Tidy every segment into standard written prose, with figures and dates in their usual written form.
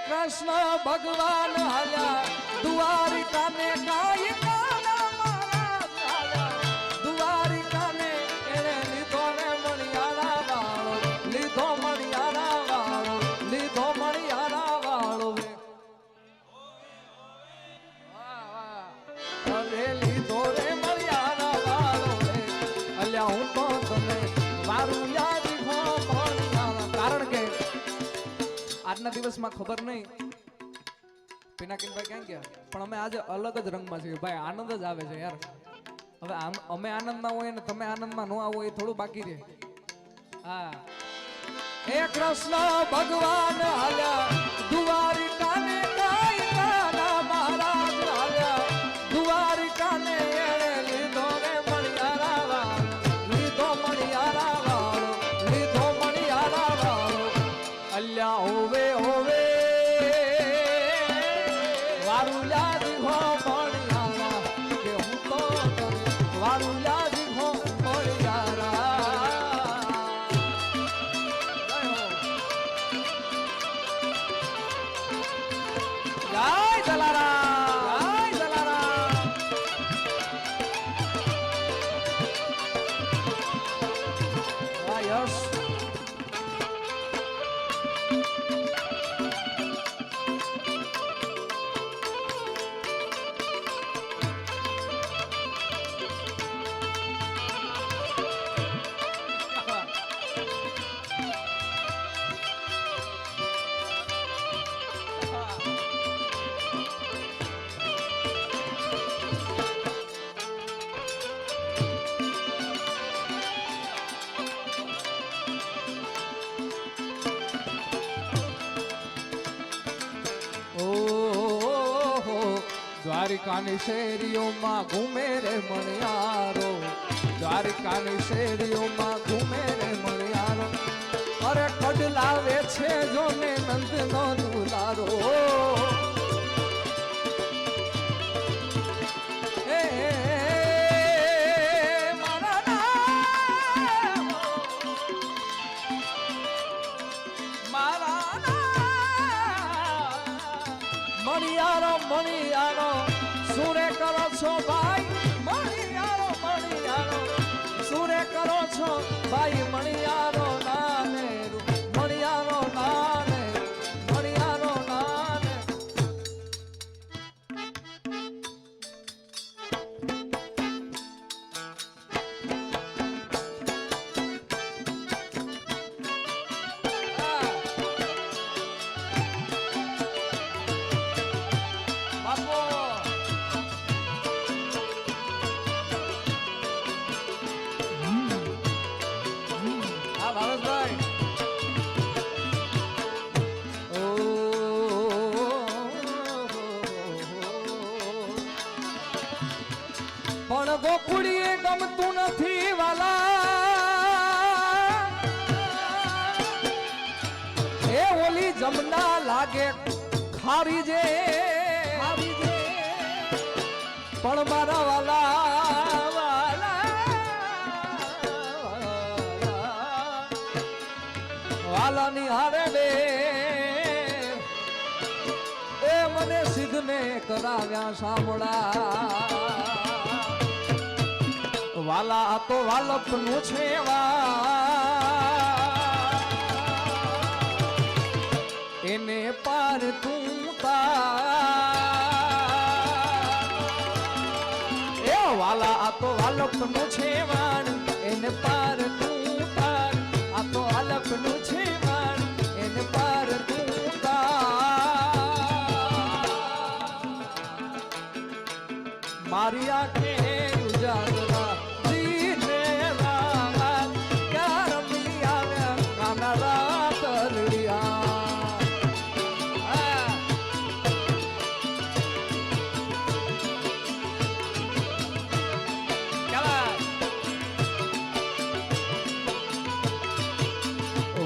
કૃષ્ણ ભગવાન હાલ્યા દ્વારિકાને કાઈ કાના મહારાજ હાલ્યા દ્વારિકાને એને લીધો ને મણિયારા વાળો લીધો મણિયારા વાળો લીધો મણિયારા વાળો અરે લીધો રે મણિયારા વાળો અલ્યા હું તો તને મારું યાદ મણિયારા કારણ કે આજના દિવસમાં ખબર નહીં પિનાકીનભાઈ ક્યાં ગયા પણ અમે આજે અલગ જ રંગમાં છીએ ભાઈ આનંદ જ આવે છે યાર હવે અમે આનંદમાં હોય ને તમે આનંદમાં ન આવો એ થોડું બાકી રહે હા હે કૃષ્ણ ભગવાન હાલ્યા દ્વારિકાને કાઈ કાના મહારાજ હાલ્યા દ્વારિકાને એણે લીધો રે મણિયારા વાળો લીધો મણિયારા વાળો લીધો મણિયારા વાળો અલ્યા હોવે હોવે વારું યાદ હો મણિયારા કે હું તો વારું યાદ હો મણિયારા જય જલારામ જય જલારામ યસ દ્વારિકાની શેરીઓમાં ઘૂમે રે મણિયારો દ્વારિકાની શેરીઓમાં ઘૂમે રે મણિયારો અરે કડલાવે છે જોને નંદનો દુલારો મણિયારો મણિયારો સુરે કરો છો ભાઈ મણિયારો મણિયારો સુરે કરો છો ભાઈ મણિયારો નાને મણિયારો નાને મણિયારો નાને પણ ગોકુળીએ ગમતું નથી વાલા એ ઓલી જમના લાગે ખારી જે પણ મારા વાલા વાલાની હારે બે એ મને સિદ્ધને કરાવ્યા સાંભળા વાલા તો વાલપનું છે એને પાર તું એ વાલા તો વાલપનું છે વાણ એને પાર તું તાર આ તો વાલપનું છે વાણ એને પાર તું મારી આંખે ઉજાગરા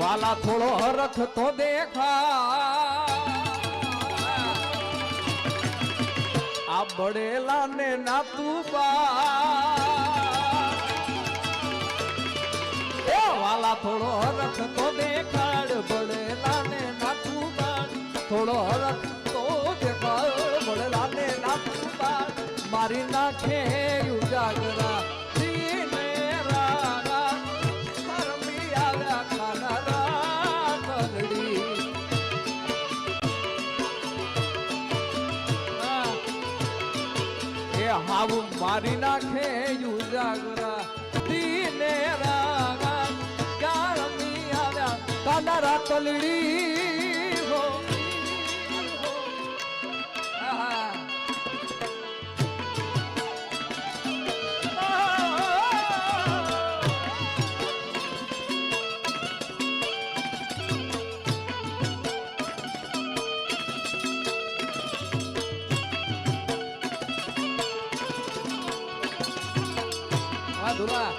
વાલા થોડો હરખ તો દેખા આ બડેલા ને નાતું વાલા થોડો હરખ તો દેખાડ બડેલા ને નાતું થોડો હરખ તો દેખાય ભળેલા ને નાખું મારી નાખે ઉજાગરા દીને રાગા કરમી આવ્યા ખાનારા કલડી એ હાવું મારી નાખે ઉજાગરા દીને રાગા કરમી આવ્યા ખાનારા કલડી હો Dura.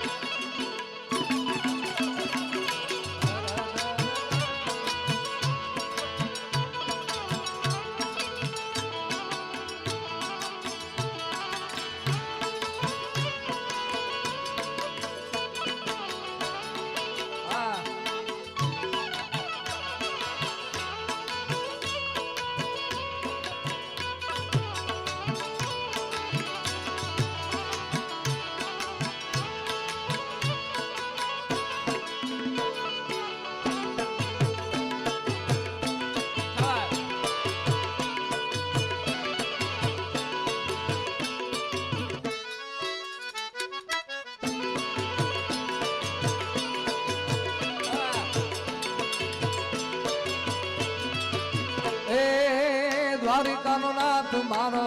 દ્વારિકાનો નાથ મારો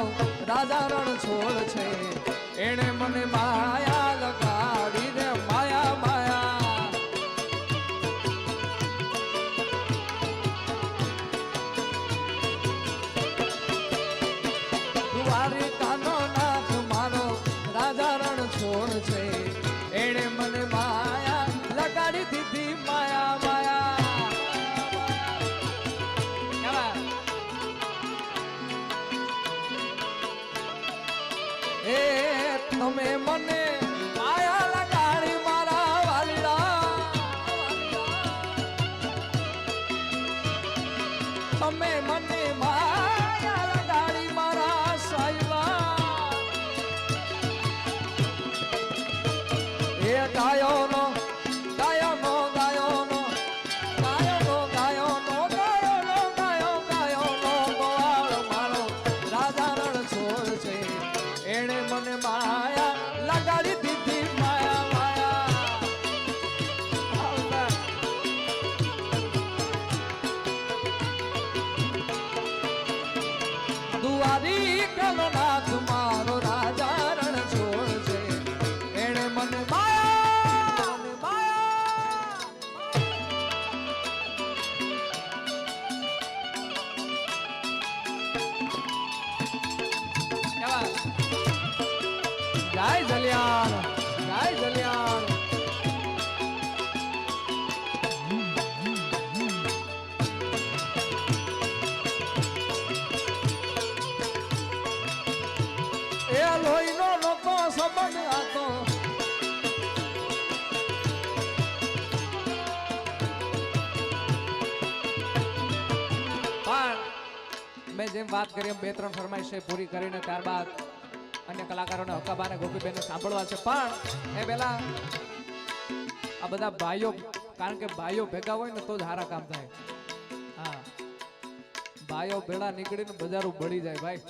રાજા રણ છોડ છે એણે મને માયા લગાડી રે માયા માયા દ્વારિકાનો નાથ મારો રાજા રણ છોડ છે એણે મને માયા લગાડી દીધી માયા માયા એ તમે મને માયા લગાડી મારા વાલીડા તમે મને માયા લગાડી મારા સાયલા એ ગાયોનો ગાયોનો ગાયોનો ગાયોનો ગાયોનો ગાયોનો ગાયો ગાયોનો ગોવાળ મારો રાજા રણ છોડ છે એણે મને માયા લગાડી દીધી માયા માયા દુવારી કનો નાથ મારો રાજા રણ છોડ છે એણે મને માયા મને માયા જય જલિયાણ જય જલિયાણ એ લોહીનો નતો સંબંધ હતો પણ મેં જેમ વાત કરી એમ બે ત્રણ ફરમાઈશ પૂરી કરીને ત્યારબાદ અન્ય કલાકારોને હકાબાને ગોપીબેનને સાંભળવા છે પણ એ પહેલા આ બધા ભાઈઓ કારણ કે ભાઈઓ ભેગા હોય ને તો જ સારા કામ થાય હા ભાઈઓ ભેળા નીકળીને બજારો બળી જાય ભાઈ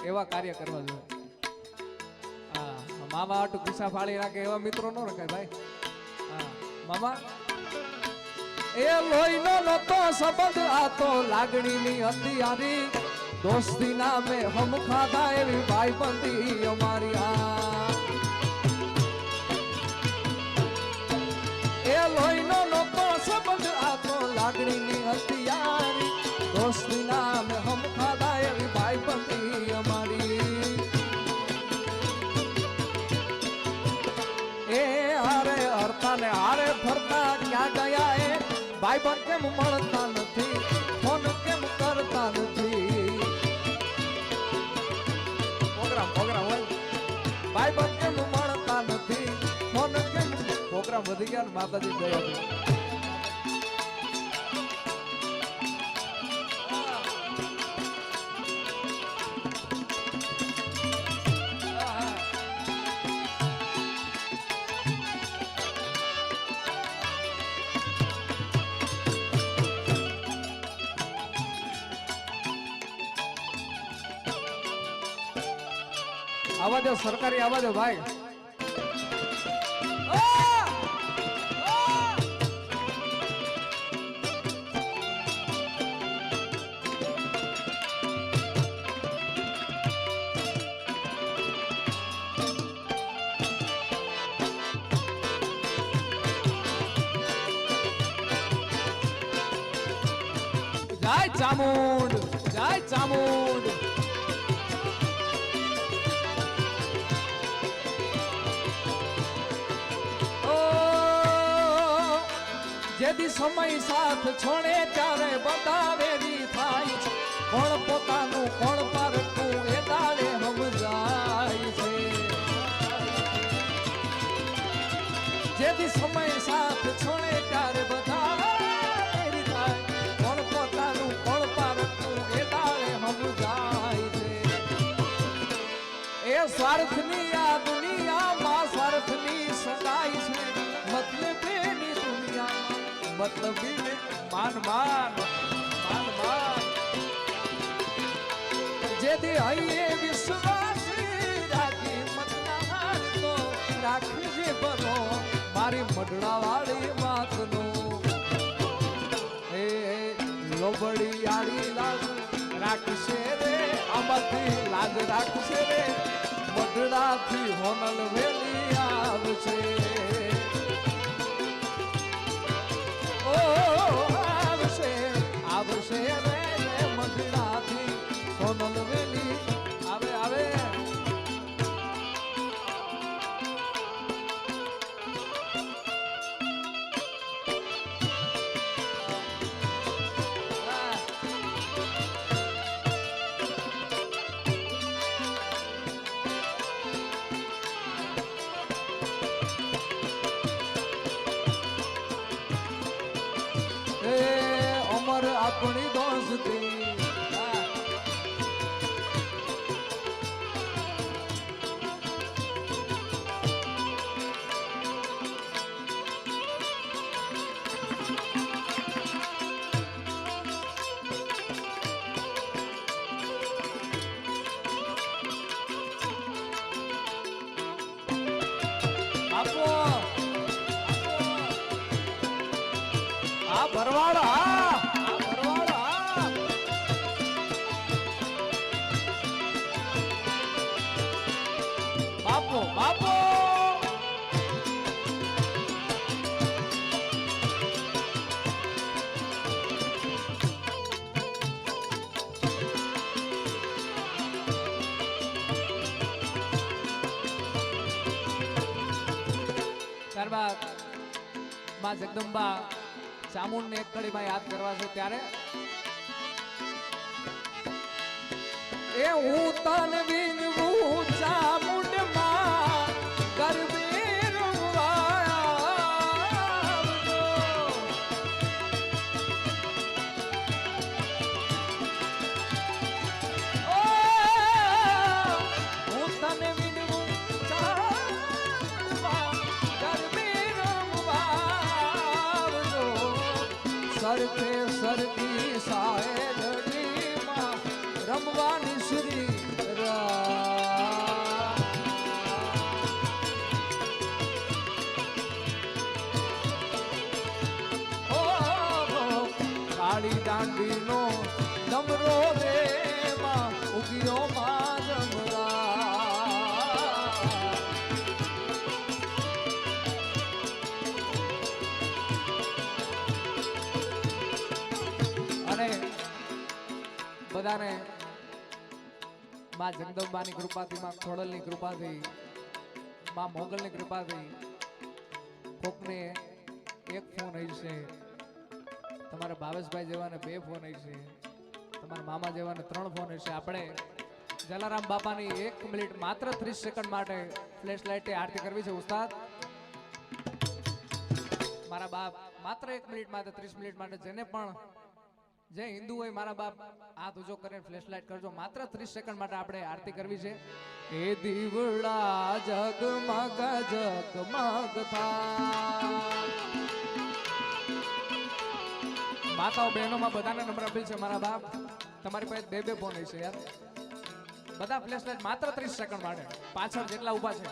એવા કાર્ય કરવા જોઈએ હા મામા આટું ગુસ્સા ફાળી રાખે એવા મિત્રો ન રખાય ભાઈ હા મામા એ લોહીનો નતો સંબંધ આ તો લાગણીની હતી યારી દોસ્તી નામે હમ ખાધા એવી ભાઈબંધી અમારી એ લોહીનો નતો સંબંધ આ તો લાગણીની હતી યારી દોસ્તી નામે હમ ખાધા એવી ભાઈબંધી અમારી એ હારે હરતા ને હારે ફરતા ક્યાં ગયા એ ભાઈબંધ કેમ મળતા નથી ફોન કેમ કરતા નથી પ્રોગ્રામ હોય ભાઈબંધ કેમ મળતા નથી ફોન કેમ પ્રોગ્રામ વધી ગયા ને માતાજી દયા આવા દો સરકારી આવા દો ભાઈ. જય ચામુંડ, જય ચામુંડ. જેથી સમય સાથ છોડે ત્યારે બધા વેરી થાય છે. કોણ પોતાનું કોણ પારખું એ દાડે સમજાય છે. જેથી સમય સાથ છોડે ત્યારે બધા વેરી થાય. કોણ પોતાનું કોણ પારખું એ દાડે સમજાય છે. એ સ્વાર્થની આ દુનિયામાં સ્વાર્થની સગાઈ છે. મતલબની દુનિયા મતલબી માન માન માન માન. જેથી હૈયે વિશ્વાસ રાખી મતના તો રાખજે બનો મારી મઢડા વાળી વાતનો. એ લોબડી આડી લાગ રાખશે રે આમાંથી લાગ રાખશે રે. મઢડાથી હોનલ વેલી આવશે. આવશે આવશે રે મઢડાથી સોનલ વેલી આવે આવે. અમર આપણી દોસ્તી આપો આ ભરવાડ. બાપો બાપો ત્યારબાદ માં જગદંબા ચામુંડને એક કડીમાં યાદ કરવા છે ત્યારે એ હું તન વિનવું ચામુંડમાં ગરબે રમવાયો. હું તન વિનવું ચામુંડમાં ગરબે રમવાયો. સરખે સરખી સાયડડીમાં રમવાની શ્રી કાળી દાંડીનો ડમરો રેમાં ઉગ્યો માં જમરા. અને બધાને માં જગદંબાની કૃપાથી, માં ખોડલની કૃપાથી, માં મોગલની કૃપાથી કોકને એક ફોન હશે, તમારા ભાવેશભાઈ જેવાને 2 ફોન હશે, તમારા મામા જેવાને 3 ફોન હશે. આપણે જલારામ બાપાની 1 મિનિટ માત્ર 30 સેકન્ડ માટે ફ્લેશ લાઇટે આરતી કરવી છે. ઉસ્તાદ મારા બાપ માત્ર 1 મિનિટ માટે 30 મિનિટ માટે જેને પણ જે હિન્દુ હોય મારા બાપ હાથ ઊંચો કરીને ફ્લેશ લાઇટ કરજો. માત્ર 30 સેકન્ડ માટે આપણે આરતી કરવી છે. એ દીવડા જગમગ જગમગ થા. માતાઓ બહેનોમાં બધાને નમ્ર અપીલ છે મારા બાપ, તમારી પાસે 2 ફોન હશે યાર, બધા ફ્લેશલાઇટ માત્ર 30 સેકન્ડ માટે પાછળ જેટલા ઊભા છે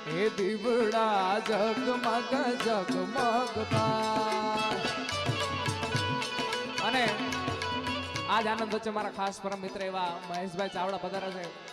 હે દીવડા જગમગ જગમગ થાય અને આજ આનંદ વચ્ચે મારા ખાસ પરમ મિત્ર એવા મહેશભાઈ ચાવડા પધાર્યા છે